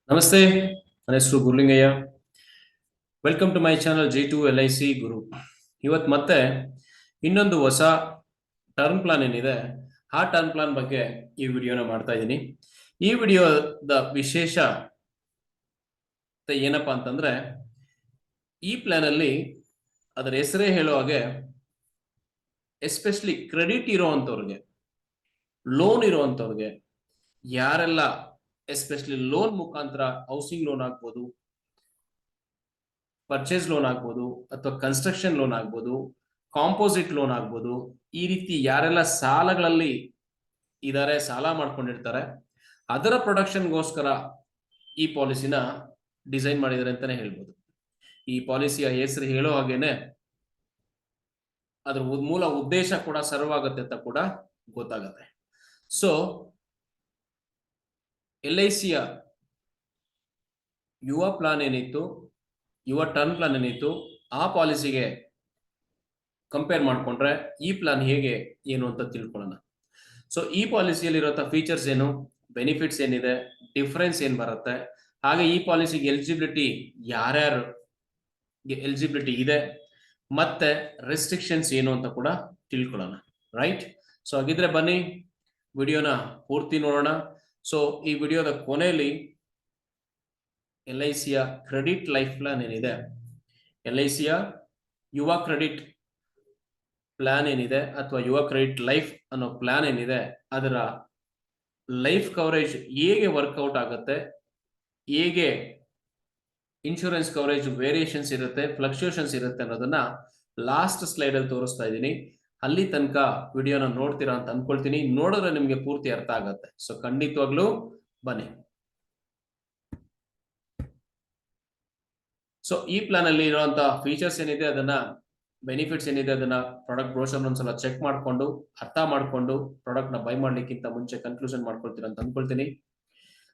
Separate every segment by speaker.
Speaker 1: ನಮಸ್ತೆ, ನನ್ನ ಹೆಸರು Gurulingayya. Welcome to my channel G2 LIC Guru. ಇವತ್ತು ಮತ್ತೆ ಇನ್ನೊಂದು ಹೊಸ ಟರ್ಮ್ ಪ್ಲಾನ್ ಏನಿದೆ ಆ ಟರ್ಮ್ ಪ್ಲಾನ್ ಬಗ್ಗೆ ಈ ವಿಡಿಯೋನ ಮಾಡ್ತಾ ಇದ್ದೀನಿ. ಈ ವಿಡಿಯೋದ ವಿಶೇಷ ಏನಪ್ಪಾ ಅಂತಂದ್ರೆ, ಈ ಪ್ಲಾನ್ ಅಲ್ಲಿ ಅದರ ಹೆಸರೇ ಹೇಳೋ ಹಾಗೆ ಎಸ್ಪೆಷಲಿ ಕ್ರೆಡಿಟ್ ಇರೋವಂಥವ್ರಿಗೆ, ಲೋನ್ ಇರೋವಂಥವ್ರಿಗೆ, ಯಾರೆಲ್ಲ ಎಸ್ಪೆಷಲಿ ಲೋನ್ ಮುಖಾಂತರ ಹೌಸಿಂಗ್ ಲೋನ್ ಆಗ್ಬೋದು, ಪರ್ಚೇಸ್ ಲೋನ್ ಆಗ್ಬೋದು, ಅಥವಾ ಕನ್ಸ್ಟ್ರಕ್ಷನ್ ಲೋನ್ ಆಗ್ಬೋದು, ಕಾಂಪೋಸಿಟ್ ಲೋನ್ ಆಗ್ಬೋದು, ಈ ರೀತಿ ಯಾರೆಲ್ಲ ಸಾಲಗಳಲ್ಲಿ ಇದಾರೆ, ಸಾಲ ಮಾಡ್ಕೊಂಡಿರ್ತಾರೆ, ಅದರ ಪ್ರೊಡಕ್ಷನ್ಗೋಸ್ಕರ ಈ ಪಾಲಿಸಿನ ಡಿಸೈನ್ ಮಾಡಿದ್ದಾರೆ ಅಂತಾನೆ ಹೇಳ್ಬೋದು. ಈ ಪಾಲಿಸಿಯ ಹೆಸರು ಹೇಳೋ ಹಾಗೇನೆ ಅದ್ರ ಮೂಲ ಉದ್ದೇಶ ಕೂಡ ಸರ್ವ್ ಆಗುತ್ತೆ ಅಂತ ಕೂಡ ಗೊತ್ತಾಗತ್ತೆ. ಸೊ LICಯ ಯುವ ಪ್ಲಾನ್ ಏನಿತ್ತು, ಯುವ ಟರ್ಮ್ ಪ್ಲಾನ್ ಏನಿತ್ತು, ಆ ಪಾಲಿಸಿಗೆ ಕಂಪೇರ್ ಮಾಡ್ಕೊಂಡ್ರೆ ಈ ಪ್ಲಾನ್ ಹೇಗೆ ಏನು ಅಂತ ತಿಳ್ಕೊಳ್ಳೋಣ. ಸೊ ಈ ಪಾಲಿಸಿಯಲ್ಲಿ ಇರುವಂತಹ ಫೀಚರ್ಸ್ ಏನು, ಬೆನಿಫಿಟ್ಸ್ ಏನಿದೆ, ಡಿಫರೆನ್ಸ್ ಏನ್ ಬರುತ್ತೆ, ಹಾಗೆ ಈ ಪಾಲಿಸಿಗೆ ಎಲಿಜಿಬಿಲಿಟಿ ಯಾರ್ಯಾರು ಎಲಿಜಿಬಿಲಿಟಿ ಇದೆ, ಮತ್ತೆ ರೆಸ್ಟ್ರಿಕ್ಷನ್ಸ್ ಏನು ಅಂತ ಕೂಡ ತಿಳ್ಕೊಳ್ಳೋಣ. ರೈಟ್. ಸೊ ಹಾಗಿದ್ರೆ ಬನ್ನಿ ವಿಡಿಯೋನ ಪೂರ್ತಿ ನೋಡೋಣ. ಸೊ ಈ ವಿಡಿಯೋದ ಕೊನೆಯಲ್ಲಿ LICಯ ಕ್ರೆಡಿಟ್ ಲೈಫ್ ಪ್ಲಾನ್ ಏನಿದೆ, LICಯ ಯುವ ಕ್ರೆಡಿಟ್ ಪ್ಲಾನ್ ಏನಿದೆ ಅಥವಾ ಯುವ ಕ್ರೆಡಿಟ್ ಲೈಫ್ ಅನ್ನೋ ಪ್ಲಾನ್ ಏನಿದೆ, ಅದರ ಲೈಫ್ ಕವರೇಜ್ ಹೇಗೆ ವರ್ಕೌಟ್ ಆಗುತ್ತೆ, ಹೇಗೆ ಇನ್ಶೂರೆನ್ಸ್ ಕವರೇಜ್ ವೇರಿಯೇಷನ್ಸ್ ಇರುತ್ತೆ, ಫ್ಲಕ್ಚುಯೇಷನ್ಸ್ ಇರುತ್ತೆ ಅನ್ನೋದನ್ನ ಲಾಸ್ಟ್ ಸ್ಲೈಡ್ ಅಲ್ಲಿ ತೋರಿಸ್ತಾ ಇದ್ದೀನಿ. ಅಲ್ಲಿ ತನಕ ವಿಡಿಯೋನ ನೋಡ್ತೀರಾ ಅಂತ ಅನ್ಕೊಳ್ತೀನಿ. ನೋಡಿದ್ರೆ ನಿಮ್ಗೆ ಪೂರ್ತಿ ಅರ್ಥ ಆಗತ್ತೆ. ಸೊ ಖಂಡಿತವಾಗ್ಲೂ ಬನ್ನಿ. ಸೊ ಈ ಪ್ಲಾನ್ ಅಲ್ಲಿ ಇರುವಂತಹ ಫೀಚರ್ಸ್ ಏನಿದೆ, ಅದನ್ನ ಬೆನಿಫಿಟ್ಸ್ ಏನಿದೆ, ಅದನ್ನ ಪ್ರಾಡಕ್ಟ್ ಬ್ರೋಷರ್ ಒಂದ್ಸಲ ಚೆಕ್ ಮಾಡ್ಕೊಂಡು ಅರ್ಥ ಮಾಡ್ಕೊಂಡು ಪ್ರಾಡಕ್ಟ್ ನ ಬೈ ಮಾಡ್ಲಿಕ್ಕಿಂತ ಮುಂಚೆ ಕನ್ಕ್ಲೂಷನ್ ಮಾಡ್ಕೊಳ್ತೀರಾ ಅಂತ ಅನ್ಕೊಳ್ತೀನಿ.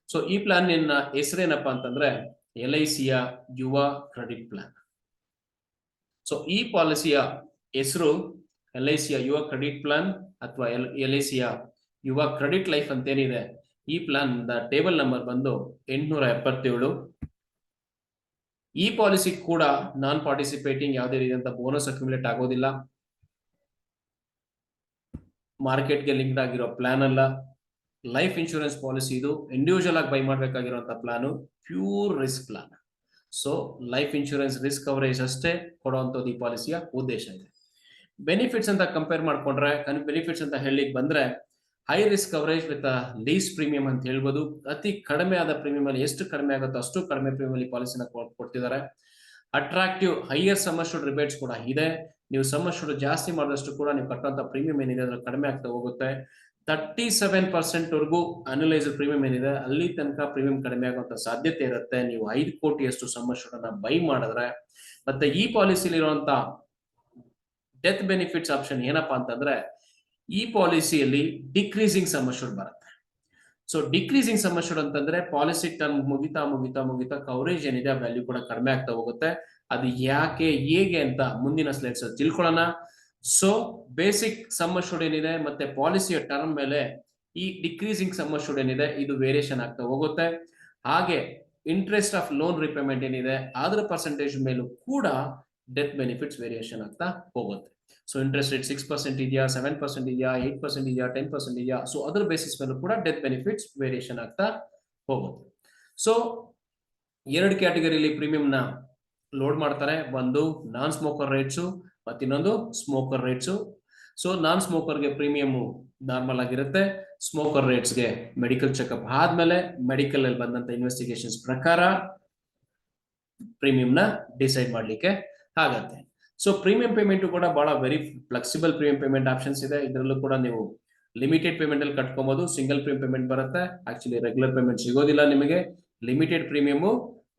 Speaker 1: ಸೊ ಈ ಪ್ಲಾನ್ ಹೆಸರೇನಪ್ಪಾ ಅಂತಂದ್ರೆ LICಯ ಯುವ ಕ್ರೆಡಿಟ್ ಪ್ಲಾನ್. ಸೊ ಈ ಪಾಲಿಸಿಯ ಹೆಸರು LICಯ ಯುವ ಕ್ರೆಡಿಟ್ ಪ್ಲಾನ್ ಅಥವಾ LICಯ ಯುವ ಕ್ರೆಡಿಟ್ ಲೈಫ್ ಅಂತೇನಿದೆ, ಈ ಪ್ಲಾನ್ ಟೇಬಲ್ ನಂಬರ್ ಬಂದು 877. ಈ ಪಾಲಿಸಿ ಕೂಡ ನಾನ್ ಪಾರ್ಟಿಸಿಪೇಟಿಂಗ್, ಯಾವುದೇ ರೀತಿಯಂತ ಬೋನಸ್ ಅಕ್ಯುಮುಲೇಟ್ ಆಗೋದಿಲ್ಲ, ಮಾರ್ಕೆಟ್ಗೆ ಲಿಂಕ್ಡ್ ಆಗಿರೋ ಪ್ಲಾನ್ ಅಲ್ಲ, ಲೈಫ್ ಇನ್ಶೂರೆನ್ಸ್ ಪಾಲಿಸಿ ಇದು. ಇಂಡಿವಿಜುವಲ್ ಆಗಿ ಬೈ ಮಾಡಬೇಕಾಗಿರುವಂತಹ plan, pure risk plan. So life insurance risk coverage ಅಷ್ಟೇ ಕೊಡುವಂಥದ್ದು ಈ ಪಾಲಿಸಿಯ ಉದ್ದೇಶ ಇದೆ. ಬೆನಿಫಿಟ್ಸ್ ಅಂತ ಕಂಪೇರ್ ಮಾಡ್ಕೊಂಡ್ರೆ, ಬೆನಿಫಿಟ್ಸ್ ಅಂತ ಹೇಳಿಕ್ ಬಂದ್ರೆ, high risk coverage with lease premium ಅಂತ ಹೇಳ್ಬೋದು. ಅತಿ ಕಡಿಮೆ ಆದ ಪ್ರೀಮಿಯಂ ಅಲ್ಲಿ ಎಷ್ಟು ಕಡಿಮೆ ಆಗುತ್ತೋ ಅಷ್ಟು ಕಡಿಮೆ ಪ್ರೀಮಿಯಂ ಅಲ್ಲಿ ಪಾಲಿಸಿನ ಕೊಡ್ತಿದ್ದಾರೆ. Attractive higher sum assured rebates ಕೂಡ ಇದೆ. ನೀವು ಸಮ್ ಅಶ್ಯೂರ್ಡ್ ಜಾಸ್ತಿ ಮಾಡಿದಷ್ಟು ಕೂಡ ನೀವು ಕಟ್ಟುವಂತ ಪ್ರೀಮಿಯಂ ಏನಿದೆ ಅದ್ರ ಕಡಿಮೆ ಆಗ್ತಾ ಹೋಗುತ್ತೆ. 37% ವರೆಗೂ ಅನಲೈಸ್ಡ್ ಪ್ರೀಮಿಯಂ ಏನಿದೆ ಅಲ್ಲಿ ತನಕ ಪ್ರೀಮಿಯಂ ಕಡಿಮೆ ಆಗುವಂತ ಸಾಧ್ಯತೆ ಇರುತ್ತೆ ನೀವು 5 ಕೋಟಿಯಷ್ಟು ಸಮ್ ಅಶ್ಯೂರ್ಡ್ ಅನ್ನ ಬೈ ಮಾಡಿದ್ರೆ. ಮತ್ತೆ ಈ ಪಾಲಿಸಿಲಿ ಇರುವಂತ ಡೆತ್ ಬೆನಿಫಿಟ್ಸ್ ಆಪ್ಷನ್ ಏನಪ್ಪಾ ಅಂತಂದ್ರೆ, ಈ ಪಾಲಿಸಿಯಲ್ಲಿ ಡಿಕ್ರೀಸಿಂಗ್ ಸಮ್ ಅಶ್ಯೂರ್ಡ್ ಬರುತ್ತೆ. ಸೊ ಡಿಕ್ರೀಸಿಂಗ್ ಸಮ್ ಅಶ್ಯೂರ್ಡ್ ಅಂತಂದ್ರೆ ಪಾಲಿಸಿ ಟರ್ಮ್ ಮುಗಿತಾ ಮುಗಿತಾ ಮುಗಿತಾ ಕವರೇಜ್ ಏನಿದೆ ಆ ವ್ಯಾಲ್ಯೂ ಕೂಡ ಕಡಿಮೆ ಆಗ್ತಾ ಹೋಗುತ್ತೆ. ಅದು ಯಾಕೆ, ಹೇಗೆ ಅಂತ ಮುಂದಿನ ಸ್ಲೈಡ್ಸ್ ತಿಳ್ಕೊಳ್ಳೋಣ. ಸೊ ಬೇಸಿಕ್ ಸಮ್ ಅಶ್ಯೂರ್ಡ್ ಏನಿದೆ ಮತ್ತೆ ಪಾಲಿಸಿಯ ಟರ್ಮ್ ಮೇಲೆ ಈ ಡಿಕ್ರೀಸಿಂಗ್ ಸಮ್ ಅಶ್ಯೂರ್ಡ್ ಏನಿದೆ ಇದು ವೇರಿಯೇಷನ್ ಆಗ್ತಾ ಹೋಗುತ್ತೆ. ಹಾಗೆ ಇಂಟ್ರೆಸ್ಟ್ ಆಫ್ ಲೋನ್ ರಿಪೇಮೆಂಟ್ ಏನಿದೆ ಅದರ ಪರ್ಸೆಂಟೇಜ್ ಮೇಲೂ ಕೂಡ ಡೆತ್ ಬೆನಿಫಿಟ್ಸ್ ವೇರಿಯೇಷನ್ ಆಗ್ತಾ ಹೋಗುತ್ತೆ. ಸೊ ಇಂಟ್ರೆಸ್ಟ್ ರೇಟ್ 6% ಇದೆಯಾ, 7% ಇದೆಯಾ, 8% ಇದೆಯಾ, 10% ಇದೆಯಾ, ಸೊ ಅದರ ಬೇಸಿಸ್ ಮೇಲೂ ಕೂಡ ಡೆತ್ ಬೆನಿಫಿಟ್ಸ್ ವೇರಿಯೇಷನ್ ಆಗ್ತಾ ಹೋಗುತ್ತೆ. ಸೊ 2 ಕ್ಯಾಟಗರಿಯಲ್ಲಿ ಪ್ರೀಮಿಯಂ ನ ಲೋಡ್ ಮಾಡ್ತಾರೆ. ಒಂದು ನಾನ್ ಸ್ಮೋಕರ್ ರೇಟ್ಸ್ ಮತ್ತೆ ಇನ್ನೊಂದು ಸ್ಮೋಕರ್ ರೇಟ್ಸ್. ಸೊ ನಾನ್ ಸ್ಮೋಕರ್ಗೆ ಪ್ರೀಮಿಯಂ ನಾರ್ಮಲ್ ಆಗಿರುತ್ತೆ. ಸ್ಮೋಕರ್ ರೇಟ್ಸ್ಗೆ ಮೆಡಿಕಲ್ ಚೆಕ್ಅಪ್ ಆದ್ಮೇಲೆ ಮೆಡಿಕಲ್ ಅಲ್ಲಿ ಬಂದಂತ ಇನ್ವೆಸ್ಟಿಗೇಷನ್ಸ್ ಪ್ರಕಾರ ಪ್ರೀಮಿಯಂ ನ ಡಿಸೈಡ್ ಮಾಡ್ಲಿಕ್ಕೆ ಆಗತ್ತೆ. ಸೊ ಪ್ರೀಮಿಯಂ ಪೇಮೆಂಟ್ ಕೂಡ ಬಹಳ very flexible premium payment options ಇದೆ. ಇದರಲ್ಲೂ ಕೂಡ ನೀವು ಲಿಮಿಟೆಡ್ ಪೇಮೆಂಟ್ ಅಲ್ಲಿ ಕಟ್ಕೋಬಹುದು. ಸಿಂಗಲ್ ಪ್ರೀಮಿಯಂ ಪೇಮೆಂಟ್ ಬರುತ್ತೆ. ಆಕ್ಚುಲಿ ರೆಗ್ಯುಲರ್ ಪೇಮೆಂಟ್ ಸಿಗೋದಿಲ್ಲ ನಿಮಗೆ. ಲಿಮಿಟೆಡ್ ಪ್ರೀಮಿಯಂ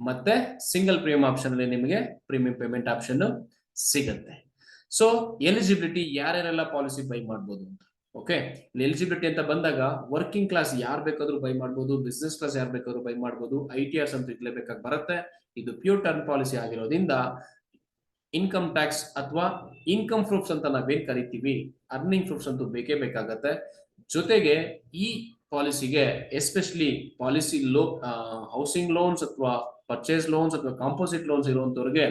Speaker 1: ಮತ್ತೆ ಸಿಂಗಲ್ ಪ್ರೀಮಿಯಂ ಆಪ್ಷನ್ ಅಲ್ಲಿ ನಿಮಗೆ ಪ್ರೀಮಿಯಂ ಪೇಮೆಂಟ್ ಆಪ್ಷನ್ ಸಿಗುತ್ತೆ. ಸೊ ಎಲಿಜಿಬಿಲಿಟಿ ಯಾರ್ಯಾರೆಲ್ಲ ಪಾಲಿಸಿ ಬೈ ಮಾಡಬಹುದು ಅಂತ. ಓಕೆ, ಎಲಿಜಿಬಿಲಿಟಿ ಅಂತ ಬಂದಾಗ ವರ್ಕಿಂಗ್ ಕ್ಲಾಸ್ ಯಾರು ಬೇಕಾದ್ರೂ ಬೈ ಮಾಡಬಹುದು, ಬಿಸ್ನೆಸ್ ಕ್ಲಾಸ್ ಯಾರು ಬೇಕಾದ್ರೂ ಬೈ ಮಾಡಬಹುದು, ITRs ಅಂತ ಇರ್ಲೇಬೇಕಾಗಿ ಬರುತ್ತೆ. ಇದು ಪ್ಯೂರ್ ಟರ್ಮ್ ಪಾಲಿಸಿ ಆಗಿರೋದ್ರಿಂದ ಇನ್ಕಮ್ ಟ್ಯಾಕ್ಸ್ ಅಥವಾ ಇನ್ಕಮ್ ಪ್ರೂಫ್ಸ್ ಅಂತ ನಾವೇನ್ ಕರಿತೀವಿ, ಅರ್ನಿಂಗ್ ಪ್ರೂಫ್ಸ್ ಅಂತೂ ಬೇಕೇ ಬೇಕಾಗತ್ತೆ. ಜೊತೆಗೆ ಈ ಪಾಲಿಸಿಗೆ ಎಸ್ಪೆಷಲಿ ಪಾಲಿಸಿ ಹೌಸಿಂಗ್ ಲೋನ್ಸ್ ಅಥವಾ ಪರ್ಚೇಸ್ ಲೋನ್ಸ್ ಅಥವಾ ಕಾಂಪೋಸಿಟ್ ಲೋನ್ಸ್ ಇರುವಂತವ್ರಿಗೆ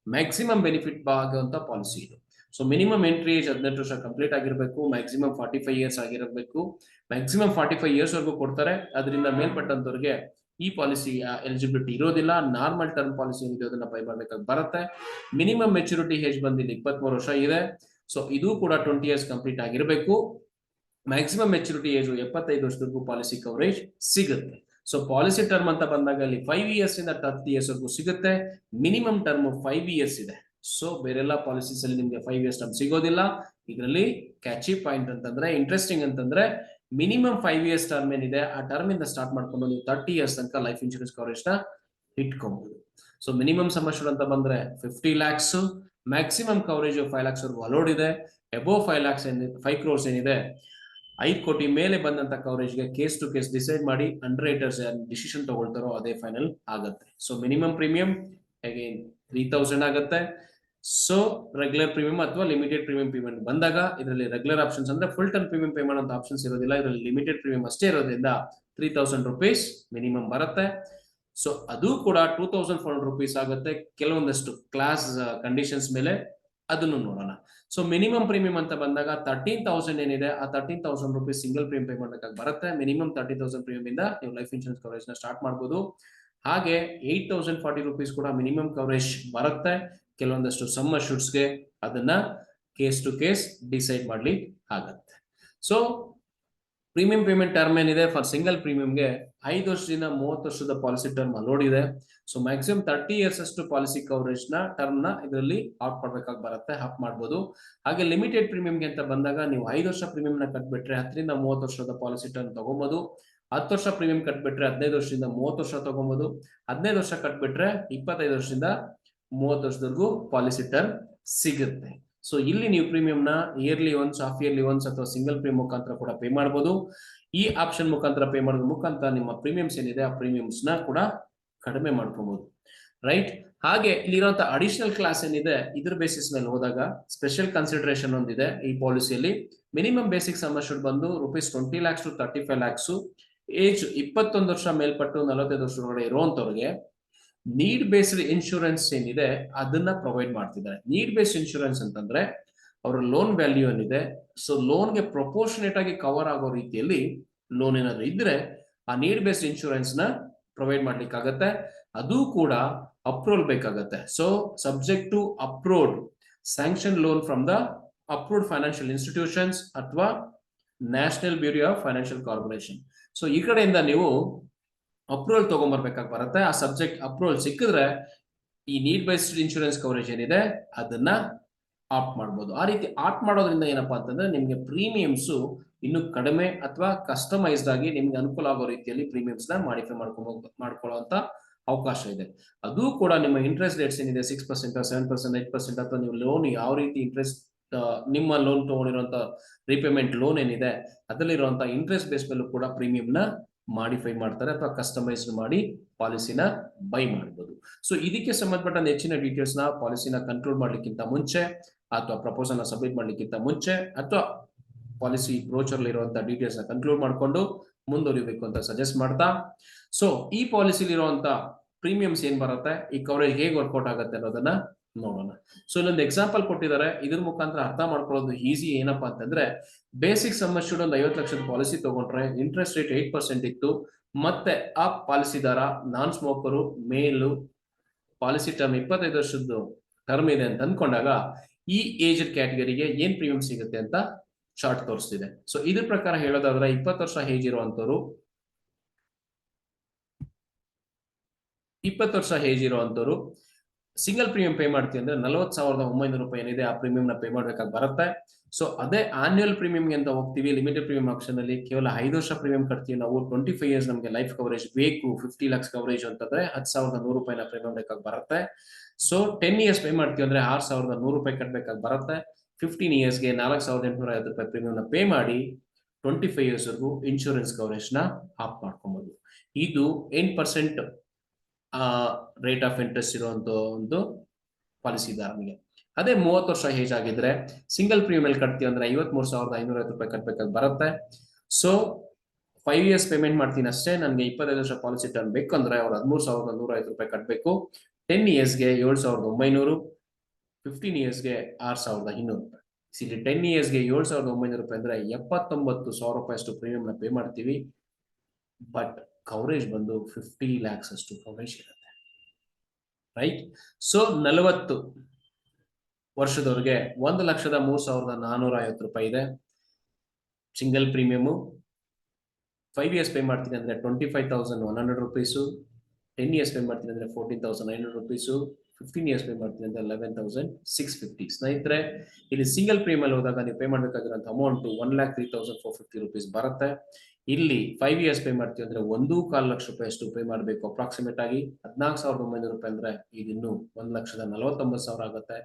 Speaker 1: ಮ್ಯಾಕ್ಸಿಮಮ್ ಬೆನಿಫಿಟ್ ಆಗುವಂತ ಪಾಲಿಸಿ ಇದು. ಸೊ ಮಿನಿಮಮ್ ಎಂಟ್ರಿ ಏಜ್ 18 ವರ್ಷ ಕಂಪ್ಲೀಟ್ ಆಗಿರಬೇಕು, ಮ್ಯಾಕ್ಸಿಮಮ್ 45 ಇಯರ್ಸ್ ಆಗಿರಬೇಕು, ಮ್ಯಾಕ್ಸಿಮಮ್ 45 ಇಯರ್ಸ್ ವರೆಗೂ ಕೊಡ್ತಾರೆ. ಅದರಿಂದ ಮೇಲ್ಪಟ್ಟಂತವ್ರಿಗೆ ಈ ಪಾಲಿಸಿ ಎಲಿಜಿಬಿಲಿಟಿ ಇರೋದಿಲ್ಲ. ನಾರ್ಮಲ್ ಟರ್ಮ್ ಪಾಲಿಸಿ ಏನಿದೆ ಅದನ್ನ ಬೈ ಮಾಡ್ಬೇಕಾಗಿ ಬರುತ್ತೆ. ಮಿನಿಮಮ್ ಮೆಚುರಿಟಿ ಏಜ್ ಬಂದಿಲ್ಲ 23 ವರ್ಷ ಇದೆ. ಸೊ ಇದು ಕೂಡ 20 ಇಯರ್ಸ್ ಕಂಪ್ಲೀಟ್ ಆಗಿರಬೇಕು. ಮ್ಯಾಕ್ಸಿಮಮ್ ಮೆಚುರಿಟಿ ಏಜ್ 75 ವರ್ಷದವರೆಗೂ ಪಾಲಿಸಿ ಕವರೇಜ್ ಸಿಗುತ್ತೆ. ಸೊ ಪಾಲಿಸಿ ಟರ್ಮ್ ಅಂತ ಬಂದಾಗ ಅಲ್ಲಿ 5 ಇಯರ್ಸ್ ಇಂದ 30 ಇಯರ್ಸ್ ವರೆಗೂ ಸಿಗುತ್ತೆ. ಮಿನಿಮಮ್ ಟರ್ಮ್ 5 ಇಯರ್ಸ್ ಇದೆ. ಸೊ ಬೇರೆಲ್ಲ ಪಾಲಿಸೀಸ್ ಅಲ್ಲಿ ನಿಮ್ಗೆ 5 ಇಯರ್ಸ್ ಟರ್ಮ್ ಸಿಗೋದಿಲ್ಲ. ಇದರಲ್ಲಿ ಕ್ಯಾಚಿ ಪಾಯಿಂಟ್ ಅಂತಂದ್ರೆ, ಇಂಟ್ರೆಸ್ಟಿಂಗ್ ಅಂತಂದ್ರೆ, ಮಿನಿಮಮ್ 5 ಇಯರ್ಸ್ ಟರ್ಮ್ ಏನಿದೆ ಆ ಟರ್ಮ್ ಇಂದ ಸ್ಟಾರ್ಟ್ ಮಾಡ್ಕೊಂಡು ನೀವು 30 ಇಯರ್ಸ್ ತನಕ ಲೈಫ್ ಇನ್ಶೂರೆನ್ಸ್ ಕವರೇಜ್ ನ ಇಟ್ಕೊಬಹುದು. ಸೊ ಮಿನಿಮಮ್ ಸಮ್ ಅಶ್ಯೂರ್ಡ್ ಅಂತ ಬಂದ್ರೆ 50 lakhs, ಮ್ಯಾಕ್ಸಿಮಮ್ ಕವರೇಜ್ 5 lakhs ವರೆಗೂ ಅಲೋಡ್ ಇದೆ. ಅಬೋವ್ 5 lakhs 5 crores ಏನಿದೆ, 5 ಕೋಟಿ ಮೇಲೆ ಬಂದಂತ ಕವರೇಜ್ಗೆ ಕೇಸ್ ಟು ಕೇಸ್ ಡಿಸೈಡ್ ಮಾಡಿ ಅಂಡರ್ ರೈಟರ್ಸ್ ಡಿಸಿಷನ್ ತಗೊಳ್ತಾರೋ ಅದೇ ಫೈನಲ್ ಆಗುತ್ತೆ. ಸೊ ಮಿನಿಮಮ್ ಪ್ರೀಮಿಯಂ ಅಗೇನ್ 3000 ಆಗುತ್ತೆ. ಸೊ ರೆಗ್ಯುಲರ್ ಪ್ರೀಮಿಯಂ ಅಥವಾ ಲಿಮಿಟೆಡ್ ಪ್ರೀಮಿಯಂ ಪೇಮೆಂಟ್ ಬಂದಾಗ ಇದರಲ್ಲಿ ರೆಗ್ಯುಲರ್ ಆಪ್ಷನ್ಸ್ ಅಂದ್ರೆ ಫುಲ್ ಟರ್ಮ್ ಪ್ರೀಮಿಯಂ ಪೇ ಮಾಡೋ ಆಪ್ಷನ್ಸ್ ಇರೋದಿಲ್ಲ. ಇದರಲ್ಲಿ ಲಿಮಿಟೆಡ್ ಪ್ರೀಮಿಯಂ ಅಷ್ಟೇ ಇರೋದ್ರಿಂದ 3000 rupees ಮಿನಿಮಮ್ ಬರುತ್ತೆ. ಸೊ ಅದು ಕೂಡ 2400 rupees ಆಗುತ್ತೆ ಕೆಲವೊಂದಷ್ಟು ಕ್ಲಾಸ್ ಕಂಡೀಷನ್ಸ್ ಮೇಲೆ, ಅದನ್ನು ನೋಡೋಣ. ಸೊ ಮಿನಿಮಮ್ ಪ್ರೀಮಿಯಂ ಅಂತ ಬಂದಾಗ 13,000 ಏನಿದೆ ಆ 13,000 rupees ಸಿಂಗಲ್ ಪ್ರೀಮಿಯಂ ಪೇ ಮಾಡಬೇಕಾಗಿ ಬರುತ್ತೆ. ಮಿನಿಮಮ್ 30,000 ಪ್ರೀಮಿಯಂ ಇಂದ ನೀವು ಲೈಫ್ ಇನ್ಶೂರೆನ್ಸ್ ಕವರೇಜ್ ನ ಸ್ಟಾರ್ಟ್ ಮಾಡಬಹುದು. ಹಾಗೆ 8,040 rupees ಕೂಡ ಮಿನಿಮಮ್ ಕವರೇಜ್ ಬರುತ್ತೆ ಕೆಲವೊಂದಷ್ಟು ಸಮ್ ಅಶ್ಯೂರ್ಡ್ಸ್ಗೆ. ಅದನ್ನ ಕೇಸ್ ಟು ಕೇಸ್ ಡಿಸೈಡ್ ಮಾಡ್ಲಿಕ್ಕೆ ಆಗತ್ತೆ. ಸೊ ಪ್ರೀಮಿಯಂ ಪೇಮೆಂಟ್ ಟರ್ಮ್ ಏನಿದೆ ಫಾರ್ ಸಿಂಗಲ್ ಪ್ರೀಮಿಯಂಗೆ 5 ವರ್ಷದಿಂದ 30 ವರ್ಷದ ಪಾಲಿಸಿ ಟರ್ಮ್ ಅಲೋಡ್ ಇದೆ. ಸೊ ಮ್ಯಾಕ್ಸಿಮಮ್ 30 ಇಯರ್ಸ್ ಅಷ್ಟು ಪಾಲಿಸಿ ಕವರೇಜ್ ನ ಟರ್ಮ್ ನ ಇದರಲ್ಲಿ ಆಫ್ ಮಾಡ್ಬೇಕಾಗಿ ಬರುತ್ತೆ, ಆಫ್ ಮಾಡಬಹುದು. ಹಾಗೆ ಲಿಮಿಟೆಡ್ ಪ್ರೀಮಿಯಂಗೆ ಅಂತ ಬಂದಾಗ ನೀವು 5 ವರ್ಷ ಪ್ರೀಮಿಯಂ ನ ಕಟ್ಬಿಟ್ರೆ 10 ರಿಂದ 30 ವರ್ಷದ ಪಾಲಿಸಿ ಟರ್ಮ್ ತಗೋಬಹುದು. 10 ವರ್ಷ ಪ್ರೀಮಿಯಂ ಕಟ್ಬಿಟ್ರೆ 15 ವರ್ಷದಿಂದ 30 ವರ್ಷ ತಗೋಬಹುದು. 15 ವರ್ಷ ಕಟ್ಬಿಟ್ರೆ 25 ವರ್ಷದಿಂದ 30 ವರ್ಷದವರೆಗೂ ಪಾಲಿಸಿ ಟರ್ಮ್ ಸಿಗುತ್ತೆ. ಸೊ ಇಲ್ಲಿ ನೀವು ಪ್ರೀಮಿಯಂ ನ yearly once, half yearly once ಅಥವಾ ಸಿಂಗಲ್ ಪ್ರೀಮಿಯಂ ಮುಖಾಂತರ ಕೂಡ ಪೇ ಮಾಡಬಹುದು. ಈ ಆಪ್ಷನ್ ಮುಖಾಂತರ ಪೇ ಮಾಡೋದ್ರ ಮುಖಾಂತರ ನಿಮ್ಮ ಪ್ರೀಮಿಯಮ್ಸ್ ಏನಿದೆ ಆ ಪ್ರೀಮಿಯಮ್ಸ್ ನ ಕೂಡ ಕಡಿಮೆ ಮಾಡ್ಕೋಬಹುದು, ರೈಟ್. ಹಾಗೆ ಇಲ್ಲಿರುವಂತ ಅಡಿಷನಲ್ ಕ್ಲಾಸ್ ಏನಿದೆ ಇದ್ರ ಬೇಸಿಸ್ ಮೇಲೆ ಹೋದಾಗ ಸ್ಪೆಷಲ್ ಕನ್ಸಿಡರೇಷನ್ ಒಂದಿದೆ ಈ ಪಾಲಿಸಿಯಲ್ಲಿ. ಮಿನಿಮಮ್ ಬೇಸಿಕ್ ಸಮ್ ಅಶ್ಯೂರ್ಡ್ ಬಂದು ₹20 lakhs to 35 lakhs, ಏಜ್ 21 ವರ್ಷ ಮೇಲ್ಪಟ್ಟು 45 ವರ್ಷ ಒಳಗಡೆ ಇರುವಂತವ್ರಿಗೆ ನೀಡ್ ಬೇಸ್ಡ್ ಇನ್ಶೂರೆನ್ಸ್ ಏನಿದೆ ಅದನ್ನ ಪ್ರೊವೈಡ್ ಮಾಡ್ತಿದ್ದಾರೆ. ನೀಡ್ ಬೇಸ್ಡ್ ಇನ್ಶೂರೆನ್ಸ್ ಅಂತಂದ್ರೆ ಅವರ ಲೋನ್ ವ್ಯಾಲ್ಯೂ ಏನಿದೆ, ಸೊ ಲೋನ್ಗೆ ಪ್ರಪೋರ್ಷನೇಟ್ ಆಗಿ ಕವರ್ ಆಗೋ ರೀತಿಯಲ್ಲಿ ಲೋನ್ ಏನಾದ್ರು ಇದ್ರೆ ಆ ನೀಡ್ ಬೇಸ್ಡ್ ಇನ್ಶೂರೆನ್ಸ್ ನ ಪ್ರೊವೈಡ್ ಮಾಡ್ಲಿಕ್ಕಾಗತ್ತೆ. ಅದು ಕೂಡ ಅಪ್ರೂವಲ್ ಬೇಕಾಗತ್ತೆ. So subject to approved sanction loan from the approved financial institutions ಅಥವಾ national bureau of financial corporation. So ಈ ಕಡೆಯಿಂದ ನೀವು ಅಪ್ರೂವಲ್ ತಗೊಂಡ್ಬರ್ಬೇಕಾಗಿ ಬರುತ್ತೆ. ಆ ಸಬ್ಜೆಕ್ಟ್ ಅಪ್ರೂವಲ್ ಸಿಕ್ಕಿದ್ರೆ ಈ ನೀಡ್ ಬೇಸ್ಡ್ ಇನ್ಶೂರೆನ್ಸ್ ಕವರೇಜ್ ಏನಿದೆ ಅದನ್ನ ಆಪ್ಟ್ ಮಾಡ್ಬೋದು. ಆ ರೀತಿ ಆಪ್ಟ್ ಮಾಡೋದ್ರಿಂದ ಏನಪ್ಪಾ ಅಂತಂದ್ರೆ ನಿಮ್ಗೆ ಪ್ರೀಮಿಯಮ್ಸ್ ಇನ್ನು ಕಡಿಮೆ ಅಥವಾ ಕಸ್ಟಮೈಸ್ಡ್ ಆಗಿ ನಿಮ್ಗೆ ಅನುಕೂಲ ಆಗೋ ರೀತಿಯಲ್ಲಿ ಪ್ರೀಮಿಯಮ್ಸ್ ನ ಮಾಡಿಫೈ ಮಾಡ್ಕೊಳ್ಳುವಂತ ಅವಕಾಶ ಇದೆ. ಅದು ಕೂಡ ನಿಮ್ಮ ಇಂಟ್ರೆಸ್ಟ್ ರೇಟ್ಸ್ ಏನಿದೆ 6%, 7%, 8% ಅಥವಾ ನೀವು ಲೋನ್ ಯಾವ ರೀತಿ ಇಂಟ್ರೆಸ್ಟ್ ನಿಮ್ಮ ಲೋನ್ ತಗೊಂಡಿರುವಂತ ರೀಪೇಮೆಂಟ್ ಲೋನ್ ಏನಿದೆ ಅದರಲ್ಲಿರುವಂತ ಇಂಟ್ರೆಸ್ಟ್ ಬೇಸ್ ಮೇಲೂ ಕೂಡ ಪ್ರೀಮಿಯಂ ನ ಮಾಡಿಫೈ ಮಾಡ್ತಾರೆ ಅಥವಾ ಕಸ್ಟಮೈಸ್ಡ್ ಮಾಡಿ ಪಾಲಿಸಿನ ಬೈ ಮಾಡಬಹುದು. ಸೊ ಇದಕ್ಕೆ ಸಂಬಂಧಪಟ್ಟ ಹೆಚ್ಚಿನ ಡೀಟೇಲ್ಸ್ ನ ಪಾಲಿಸಿನ ಕಂಟ್ರೋಲ್ ಮಾಡ್ಲಿಕ್ಕಿಂತ ಮುಂಚೆ ಅಥವಾ ಪ್ರಪೋಸಲ್ ನ ಸಬ್ಮಿಟ್ ಮಾಡ್ಲಿಕ್ಕಿಂತ ಮುಂಚೆ ಅಥವಾ ಪಾಲಿಸಿ ಬ್ರೋಚರ್ ಇರುವಂತಹ ಡೀಟೇಲ್ಸ್ ನ ಕನ್ಕ್ಲೂಡ್ ಮಾಡ್ಕೊಂಡು ಮುಂದುವರಿಬೇಕು ಅಂತ ಸಜೆಸ್ಟ್ ಮಾಡ್ತಾ, ಸೊ ಈ ಪಾಲಿಸಿಲಿ ಇರುವಂತ ಪ್ರೀಮಿಯಮ್ಸ್ ಏನ್ ಬರುತ್ತೆ, ಈ ಕವರೇಜ್ ಹೇಗೆ ವರ್ಕೌಟ್ ಆಗುತ್ತೆ ಅನ್ನೋದನ್ನ ನೋಡೋಣ. ಸೊ ಇಲ್ಲೊಂದು ಎಕ್ಸಾಂಪಲ್ ಕೊಟ್ಟಿದ್ದಾರೆ, ಇದ್ರ ಮುಖಾಂತರ ಅರ್ಥ ಮಾಡ್ಕೊಳ್ಳೋದು ಈಸಿ. ಏನಪ್ಪಾ ಅಂತಂದ್ರೆ ಬೇಸಿಕ್ ಸಮ್ ಅಶ್ಯೂರ್ಡ್ ಒಂದು 50 ಲಕ್ಷದ ಪಾಲಿಸಿ ತಗೊಂಡ್ರೆ ಇಂಟ್ರೆಸ್ಟ್ ರೇಟ್ 8% ಇತ್ತು. ಮತ್ತೆ ಆ ಪಾಲಿಸಿದಾರ ನಾನ್ ಸ್ಮೋಕರು, ಮೇಲು, ಪಾಲಿಸಿ ಟರ್ಮ್ 25 ವರ್ಷದ್ದು ಟರ್ಮ್ ಇದೆ ಅಂತ ಅಂದ್ಕೊಂಡಾಗ ಈ ಏಜ್ ಕ್ಯಾಟಗರಿಗೆ ಏನ್ ಪ್ರೀಮಿಯಂ ಸಿಗುತ್ತೆ ಅಂತ ಚಾರ್ಟ್ ತೋರಿಸ್ತಿದೆ. ಸೊ ಇದ್ರ ಪ್ರಕಾರ ಹೇಳೋದಾದ್ರೆ 20 ವರ್ಷ ಏಜ್ ಇರುವಂತವ್ರು 20 ವರ್ಷ ಏಜ್ ಇರುವಂತವ್ರು ಸಿಂಗಲ್ ಪ್ರೀಮಿಯಂ ಪೇ ಮಾಡ್ತೀವಿ ಅಂದ್ರೆ 40,900 ರೂಪಾಯಿ ಏನಿದೆ ಆ ಪ್ರೀಮಿಯಂ ನ ಪೇ ಮಾಡ್ಬೇಕಾಗಿ ಬರುತ್ತೆ. ಸೊ ಅದೇ ಆನ್ಯುವಲ್ ಪ್ರೀಮಿಯಂಗೆ ಅಂತ ಹೋಗ್ತೀವಿ, ಲಿಮಿಟೆಡ್ ಪ್ರೀಮಿಯಂ ಆಪ್ಷನ್ ಅಲ್ಲಿ ಕೇವಲ 5 ವರ್ಷ ಪ್ರೀಮಿಯಂ ಕಟ್ತೀವಿ ನಾವು. 25 ಇಯರ್ಸ್ ನಮಗೆ ಲೈಫ್ ಕವರೇಜ್ ಬೇಕು, 50 lakhs ಕವರೇಜ್ ಅಂತಂದ್ರೆ 10,100 ರೂಪಾಯಿನ ಪ್ರೀಮಿಯಂ ಬೇಕಾಗಿ ಬರುತ್ತೆ. ಸೊ 10 ಇಯರ್ಸ್ ಪೇ ಮಾಡ್ತೀವಿ ಅಂದ್ರೆ 6,100 ರೂಪಾಯಿ ಕಟ್ಬೇಕಾಗಿ ಬರುತ್ತೆ. 15 ಇಯರ್ಸ್ಗೆ 4,850 ರೂಪಾಯಿ ಪ್ರೀಮಿಯಂ ನ ಪೇ ಮಾಡಿ 25 ಇಯರ್ಸ್ ವರೆಗೂ ಇನ್ಶೂರೆನ್ಸ್ ಕವರೇಜ್ ನ ಆಫ್ ಮಾಡ್ಕೊಬಹುದು. ಇದು 8% ರೇಟ್ ಆಫ್ ಇಂಟ್ರೆಸ್ಟ್ ಇರುವಂತ ಒಂದು ಪಾಲಿಸಿದಾರನಿಗೆ. ಅದೇ 30 ವರ್ಷ ಏಜ್ ಆಗಿದ್ರೆ ಸಿಂಗಲ್ ಪ್ರೀಮಿಯಂ ಕಟ್ತೀವಿ ಅಂದ್ರೆ 53,550 ರೂಪಾಯಿ ಕಟ್ಬೇಕಾಗಿ ಬರುತ್ತೆ. ಸೊ 5 years ಪೇಮೆಂಟ್ ಮಾಡ್ತೀನಿ ಅಷ್ಟೇ, ನನಗೆ 25 ವರ್ಷ ಪಾಲಿಸಿ ಟರ್ಮ್ ಬೇಕಂದ್ರೆ ಅವ್ರು 13,150 ರೂಪಾಯಿ ಕಟ್ಟಬೇಕು. 10 yearsಗೆ 7,900, 15 yearsಗೆ 6,200 ರೂಪಾಯಿ. ಇಲ್ಲಿ 10 yearsಗೆ 7,900 ರೂಪಾಯಿ ಅಂದ್ರೆ 79,000 ರೂಪಾಯಿ ಅಷ್ಟು ಪ್ರೀಮಿಯಂ ನ ಪೇ ಮಾಡ್ತೀವಿ. ಬಟ್ ಕವರೇಜ್ ಬಂದು 50 lakhs ಅಷ್ಟು ಕವರೇಜ್ ಇರುತ್ತೆ, ರೈಟ್? ಸೊ 40 ವರ್ಷದವರೆಗೆ 1,03,450 ರೂಪಾಯಿ ಇದೆ ಸಿಂಗಲ್ ಪ್ರೀಮಿಯಮ್. 5 years ಪೇ ಮಾಡ್ತೀನಿ ಅಂದ್ರೆ 25,100 ರೂಪೀಸು. 10 years ಪೇ ಮಾಡ್ತೀನಿ ಅಂದ್ರೆ 14,900 ರೂಪೀಸು. 15 years ಪೇ ಮಾಡ್ತೀನಿ ಅಂದ್ರೆ 11,650. ಸ್ನೇಹಿತರೆ, ಇಲ್ಲಿ ಸಿಂಗಲ್ ಪ್ರೀಮಿಯಂ ಹೋದಾಗ ನೀವು ಪೇ ಮಾಡಬೇಕಾಗಿರುವಂತ ಅಮೌಂಟ್ 1,03,450 ರೂಪೀಸ್ ಬರುತ್ತೆ. ಇಲ್ಲಿ 5 years ಪೇ ಮಾಡ್ತೀವಿ ಅಂದ್ರೆ 1.25 ಲಕ್ಷ ರೂಪಾಯಿ ಅಷ್ಟು ಪೇ ಮಾಡಬೇಕು ಅಪ್ರಾಕ್ಸಿಮೇಟ್ ಆಗಿ. 14,900 ರೂಪಾಯಿ ಅಂದ್ರೆ ಇದು ಇನ್ನು 1,49,000 ಆಗುತ್ತೆ.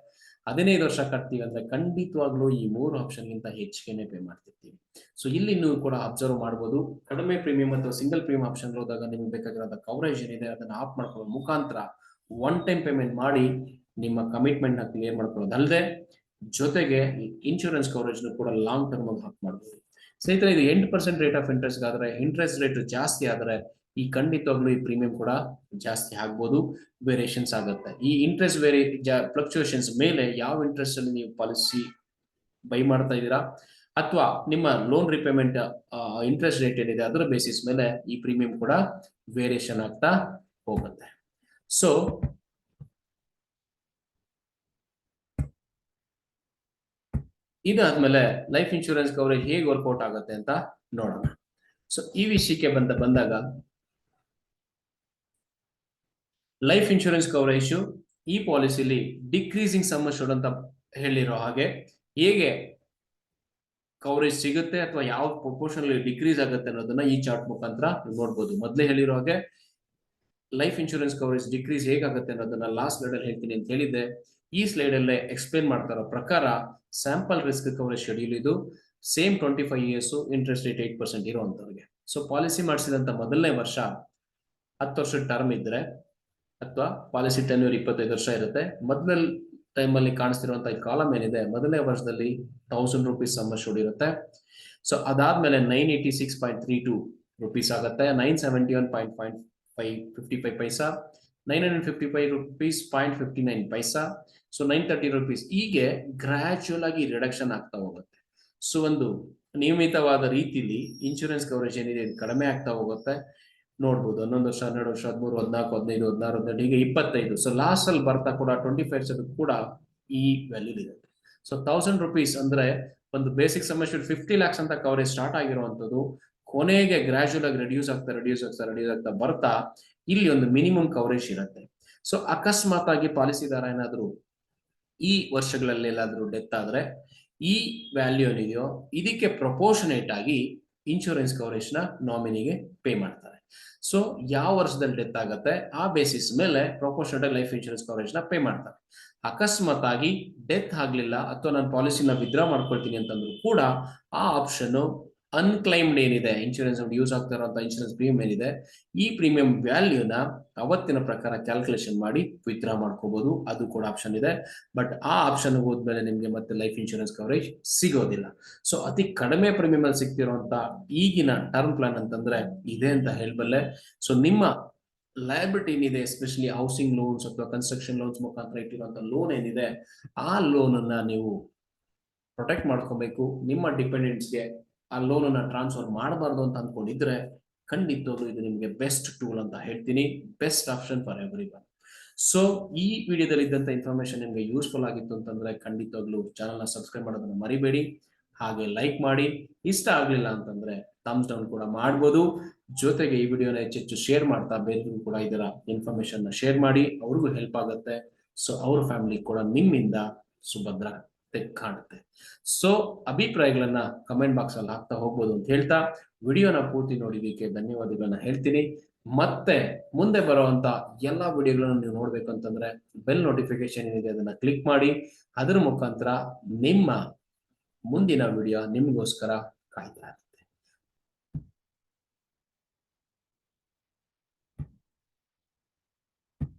Speaker 1: 15 ವರ್ಷ ಕಟ್ತೀವಿ ಅಂದ್ರೆ ಖಂಡಿತವಾಗ್ಲೂ ಈ 3 ಆಪ್ಷನ್ ಗಿಂತ ಹೆಚ್ಚಿಗೆನೆ ಪೇ ಮಾಡ್ತಿರ್ತೀವಿ. ಸೊ ಇಲ್ಲಿ ನೀವು ಕೂಡ ಅಬ್ಸರ್ವ್ ಮಾಡಬಹುದು, ಕಡಿಮೆ ಪ್ರೀಮಿಯಂ ಅಥವಾ ಸಿಂಗಲ್ ಪ್ರೀಮಿಯಂ ಆಪ್ಷನ್ ಹೋದಾಗ ನಿಮ್ಗೆ ಬೇಕಾಗಿರೋ ಕವರೇಜ್ ಏನಿದೆ ಅದನ್ನ ಆಫ್ ಮಾಡ್ಕೊಳ್ಳೋ ಮುಖಾಂತರ ಒನ್ ಟೈಮ್ ಪೇಮೆಂಟ್ ಮಾಡಿ ನಿಮ್ಮ ಕಮಿಟ್ಮೆಂಟ್ ನ ಕ್ಲಿಯರ್ ಮಾಡ್ಕೊಳ್ಳೋದಲ್ಲದೆ ಜೊತೆಗೆ ಇನ್ಶೂರೆನ್ಸ್ ಕವರೇಜ್ ಕೂಡ ಲಾಂಗ್ ಟರ್ಮ್ ಆಗಿ ಹಾಕ್ ಮಾಡಬಹುದು. ಸ್ನೇಹಿತರೆ, ಇದು 8% ರೇಟ್ ಆಫ್ ಇಂಟ್ರೆಸ್ಟ್ ಆದ್ರೆ, ಇಂಟ್ರೆಸ್ಟ್ ರೇಟ್ ಜಾಸ್ತಿ ಆದ್ರೆ ಈ ಖಂಡಿತವಾಗ್ಲೂ ಈ ಪ್ರೀಮಿಯಂ ಕೂಡ ಜಾಸ್ತಿ ಆಗ್ಬೋದು, ವೇರಿಯೇಷನ್ಸ್ ಆಗುತ್ತೆ. ಈ ಇಂಟ್ರೆಸ್ಟ್ ಫ್ಲಕ್ಚುಯೇಷನ್ಸ್ ಮೇಲೆ ಯಾವ ಇಂಟ್ರೆಸ್ಟ್ ಅಲ್ಲಿ ನೀವು ಪಾಲಿಸಿ ಬೈ ಮಾಡ್ತಾ ಇದ್ದೀರಾ ಅಥವಾ ನಿಮ್ಮ ಲೋನ್ ರಿಪೇಮೆಂಟ್ ಇಂಟ್ರೆಸ್ಟ್ ರೇಟ್ ಏನಿದೆ ಅದರ ಬೇಸಿಸ್ ಮೇಲೆ ಈ ಪ್ರೀಮಿಯಂ ಕೂಡ ವೇರಿಯೇಷನ್ ಆಗ್ತಾ ಹೋಗುತ್ತೆ. ಸೊ ಇದಾದ್ಮೇಲೆ ಲೈಫ್ ಇನ್ಶೂರೆನ್ಸ್ ಕವರೇಜ್ ಹೇಗೆ ವರ್ಕೌಟ್ ಆಗುತ್ತೆ ಅಂತ ನೋಡೋಣ. ಸೊ ಈ ವಿಷಯಕ್ಕೆ ಬಂದಾಗ ಲೈಫ್ ಇನ್ಶೂರೆನ್ಸ್ ಕವರೇಜ್ ಈ ಪಾಲಿಸಿಲಿ ಡಿಕ್ರೀಸಿಂಗ್ ಸಮ್ ಅಶ್ಯೂರ್ಡ್ ಅಂತ ಹೇಳಿರೋ ಹಾಗೆ ಹೇಗೆ ಕವರೇಜ್ ಸಿಗುತ್ತೆ ಅಥವಾ ಯಾವ ಪ್ರಪೋರ್ಷನ್ ಡಿಕ್ರೀಸ್ ಆಗುತ್ತೆ ಅನ್ನೋದನ್ನ ಈ ಚಾರ್ಟ್ ಮುಖಾಂತರ ನೋಡ್ಬೋದು. ಮೊದಲೇ ಹೇಳಿರೋ ಹಾಗೆ ಲೈಫ್ ಇನ್ಶೂರೆನ್ಸ್ ಕವರೇಜ್ ಡಿಕ್ರೀಸ್ ಹೇಗಾಗುತ್ತೆ ಅನ್ನೋದನ್ನ ಲಾಸ್ಟ್ ಸ್ಲೈಡ್ ಅಲ್ಲಿ ಹೇಳ್ತೀನಿ ಅಂತ ಹೇಳಿದ್ದೆ. ಈ ಸ್ಲೈಡ್ ಅಲ್ಲೇ ಎಕ್ಸ್ಪ್ಲೇನ್ ಮಾಡ್ತಾ ಇರೋ ಪ್ರಕಾರ ಸ್ಯಾಂಪಲ್ ರಿಸ್ಕ್ ಕವರೇಜ್ ಶೆಡ್ಯೂಲ್ ಇದು. ಸೇಮ್ 25 years, ಇಂಟ್ರೆಸ್ಟ್ ರೇಟ್ 8% ಇರುವಂತವ್ರಿಗೆ. ಸೊ ಪಾಲಿಸಿ ಮಾಡಿಸಿದಂತ ಮೊದಲನೇ ವರ್ಷ 10 ವರ್ಷದ ಟರ್ಮ್ ಇದ್ರೆ ಅಥವಾ ಪಾಲಿಸಿ ಟೆನ್ಯೂರ್ 25 ವರ್ಷ ಇರುತ್ತೆ. ಮೊದಲ ಟೈಮ್ ಅಲ್ಲಿ ಕಾಣಿಸ್ತಿರುವಂತಹ ಈ ಕಾಲಮ್ ಏನಿದೆ, ಮೊದಲನೇ ವರ್ಷದಲ್ಲಿ 1,000 ರೂಪೀಸ್ ಸಮ್ ಅಶ್ಯೂರ್ಡ್ ಇರುತ್ತೆ. ಸೊ ಅದಾದ್ಮೇಲೆ 986.32 ರೂಪೀಸ್ ಆಗುತ್ತೆ, 971.55 ಪೈಸಾ, 955 ರೂಪೀಸ್ 0.59 ಪೈಸಾ, ಸೊ 930 ರೂಪೀಸ್. ಹೀಗೆ ಗ್ರಾಜುಯಲ್ ಆಗಿ ರಿಡಕ್ಷನ್ ಆಗ್ತಾ ಹೋಗುತ್ತೆ. ಸೊ ಒಂದು ನಿಯಮಿತವಾದ ರೀತಿಲಿ ಇನ್ಶೂರೆನ್ಸ್ ಕವರೇಜ್ ಏನಿದೆ ಕಡಿಮೆ ಆಗ್ತಾ ಹೋಗುತ್ತೆ. ನೋಡ್ಬೋದು 11 ವರ್ಷ, 12 ವರ್ಷ, 13, 14, 15, 16, 17 ಹೀಗೆ 25. ಸೊ ಲಾಸ್ಟ್ ಅಲ್ಲಿ ಬರ್ತಾ ಕೂಡ 25 ಕೂಡ ಈ ವ್ಯಾಲ್ಯೂ ಇದೆ. ಸೊ 1,000 ರೂಪೀಸ್ ಅಂದ್ರೆ ಒಂದು ಬೇಸಿಕ್ ಸಮ್ ಅಶ್ಯೂರ್ಡ್ 50 lakhs ಅಂತ ಕವರೇಜ್ ಸ್ಟಾರ್ಟ್ ಆಗಿರುವಂತದ್ದು ಕೊನೆಗೆ ಗ್ರಾಜುಯಲ್ ಆಗಿ ರೆಡ್ಯೂಸ್ ಆಗ್ತಾ ಬರ್ತಾ ಇಲ್ಲಿ ಒಂದು ಮಿನಿಮಮ್ ಕವರೇಜ್ ಇರುತ್ತೆ. ಸೊ ಅಕಸ್ಮಾತ್ ಆಗಿ ಪಾಲಿಸಿದಾರ ಏನಾದ್ರು ಈ ವರ್ಷಗಳಲ್ಲಿ ಎಲ್ಲಾದ್ರೂ ಡೆತ್ ಆದ್ರೆ ಈ ವ್ಯಾಲ್ಯೂ ಏನಿದೆಯೋ ಇದಕ್ಕೆ ಪ್ರಪೋರ್ಷನೇಟ್ ಆಗಿ ಇನ್ಶೂರೆನ್ಸ್ ಕವರೇಜ್ ನ ನಾಮಿನಿಗೆ ಪೇ ಮಾಡ್ತಾರೆ. ಸೊ ಯಾವ ವರ್ಷದಲ್ಲಿ ಡೆತ್ ಆಗುತ್ತೆ ಆ ಬೇಸಿಸ್ ಮೇಲೆ ಪ್ರಪೋರ್ಷನೇಟ್ ಲೈಫ್ ಇನ್ಶೂರೆನ್ಸ್ ಕವರೇಜ್ ನ ಪೇ ಮಾಡ್ತಾರೆ. ಅಕಸ್ಮಾತ್ ಆಗಿ ಡೆತ್ ಆಗ್ಲಿಲ್ಲ ಅಥವಾ ನಾನು ಪಾಲಿಸಿನ ವಿತ್ಡ್ರಾ ಮಾಡ್ಕೊಳ್ತೀನಿ ಅಂತಂದ್ರು ಕೂಡ ಆ ಆಪ್ಷನ್ ಅನ್ಕ್ಲೈಮ್ಡ್ ಏನಿದೆ ಇನ್ಶೂರೆನ್ಸ್ ಯೂಸ್ ಆಗ್ತಾ ಇರುವಂತಹ ಇನ್ಶೂರೆನ್ಸ್ ಪ್ರೀಮಿಯಂ ಏನಿದೆ ಈ ಪ್ರೀಮಿಯಂ ವ್ಯಾಲ್ಯೂನ ಅವತ್ತಿನ ಪ್ರಕಾರ ಕ್ಯಾಲ್ಕುಲೇಷನ್ ಮಾಡಿ ವಿತ್ಡ್ರಾ ಮಾಡ್ಕೋಬಹುದು. ಅದು ಕೂಡ ಆಪ್ಷನ್ ಇದೆ. ಬಟ್ ಆ ಆಪ್ಷನ್ ಹೋದ್ಮೇಲೆ ನಿಮ್ಗೆ ಮತ್ತೆ ಲೈಫ್ ಇನ್ಶೂರೆನ್ಸ್ ಕವರೇಜ್ ಸಿಗೋದಿಲ್ಲ. ಸೊ ಅತಿ ಕಡಿಮೆ ಪ್ರೀಮಿಯಂ ಅಲ್ಲಿ ಸಿಗ್ತಿರುವಂತ ಈಗಿನ ಟರ್ಮ್ ಪ್ಲಾನ್ ಅಂತಂದ್ರೆ ಇದೆ ಅಂತ ಹೇಳಬಲ್ಲೆ. ಸೊ ನಿಮ್ಮ ಲಯಬಿಲಿಟಿ ಏನಿದೆ, ಎಸ್ಪೆಷಲಿ ಹೌಸಿಂಗ್ ಲೋನ್ಸ್ ಅಥವಾ ಕನ್ಸ್ಟ್ರಕ್ಷನ್ ಲೋನ್ಸ್ ಮುಖಾಂತರ ಇಟ್ಟಿರುವಂತ ಲೋನ್ ಏನಿದೆ ಆ ಲೋನ್ ಅನ್ನ ನೀವು ಪ್ರೊಟೆಕ್ಟ್ ಮಾಡ್ಕೋಬೇಕು. ನಿಮ್ಮ ಡಿಪೆಂಡೆಂಟ್ಸ್ಗೆ ಆ ಲೋನ್ ಅನ್ನ ಟ್ರಾನ್ಸ್ಫರ್ ಮಾಡಬಾರ್ದು ಅಂತ ಅನ್ಕೊಂಡಿದ್ರೆ ಖಂಡಿತವಾಗ್ಲೂ ಇದು ನಿಮಗೆ ಬೆಸ್ಟ್ ಟೂಲ್ ಅಂತ ಹೇಳ್ತೀನಿ, best option for everyone. So ಈ ವಿಡಿಯೋದಲ್ಲಿ ಇದ್ದಂತ ಇನ್ಫಾರ್ಮೇಶನ್ ನಿಮ್ಗೆ ಯೂಸ್ಫುಲ್ ಆಗಿತ್ತು ಅಂತಂದ್ರೆ ಖಂಡಿತವಾಗ್ಲೂ ಚಾನಲ್ ನ ಸಬ್ಸ್ಕ್ರೈಬ್ ಮಾಡೋದನ್ನ ಮರಿಬೇಡಿ. ಹಾಗೆ ಲೈಕ್ ಮಾಡಿ, ಇಷ್ಟ ಆಗ್ಲಿಲ್ಲ ಅಂತಂದ್ರೆ ಥಮ್ಸ್ ಡೌನ್ ಕೂಡ ಮಾಡ್ಬೋದು. ಜೊತೆಗೆ ಈ ವಿಡಿಯೋನ ಹೆಚ್ಚೆಚ್ಚು ಶೇರ್ ಮಾಡ್ತಾ ಬೇರೆಗೂ ಕೂಡ ಇದರ ಇನ್ಫಾರ್ಮೇಶನ್ ನ ಶೇರ್ ಮಾಡಿ, ಅವ್ರಿಗೂ ಹೆಲ್ಪ್ ಆಗುತ್ತೆ. ಸೊ ಅವ್ರ ಫ್ಯಾಮಿಲಿ ಕೂಡ ನಿಮ್ಮಿಂದ ಸುಭದ್ರ ಕಾಣುತ್ತೆ. ಸೊ ಅಭಿಪ್ರಾಯಗಳನ್ನ ಕಮೆಂಟ್ ಬಾಕ್ಸ್ ಅಲ್ಲಿ ಹಾಕ್ತಾ ಹೋಗ್ಬೋದು ಅಂತ ಹೇಳ್ತಾ ವಿಡಿಯೋನ ಪೂರ್ತಿ ನೋಡಿದಕ್ಕೆ ಧನ್ಯವಾದಗಳನ್ನ ಹೇಳ್ತೀನಿ. ಮತ್ತೆ ಮುಂದೆ ಬರುವಂತ ಎಲ್ಲಾ ವಿಡಿಯೋಗಳನ್ನು ನೀವು ನೋಡ್ಬೇಕು ಅಂತಂದ್ರೆ ಬೆಲ್ ನೋಟಿಫಿಕೇಶನ್ ಏನಿದೆ ಅದನ್ನ ಕ್ಲಿಕ್ ಮಾಡಿ. ಅದರ ಮುಖಾಂತರ ನಿಮ್ಮ ಮುಂದಿನ ವಿಡಿಯೋ ನಿಮಗೋಸ್ಕರ ಕಾಯ್ತಾ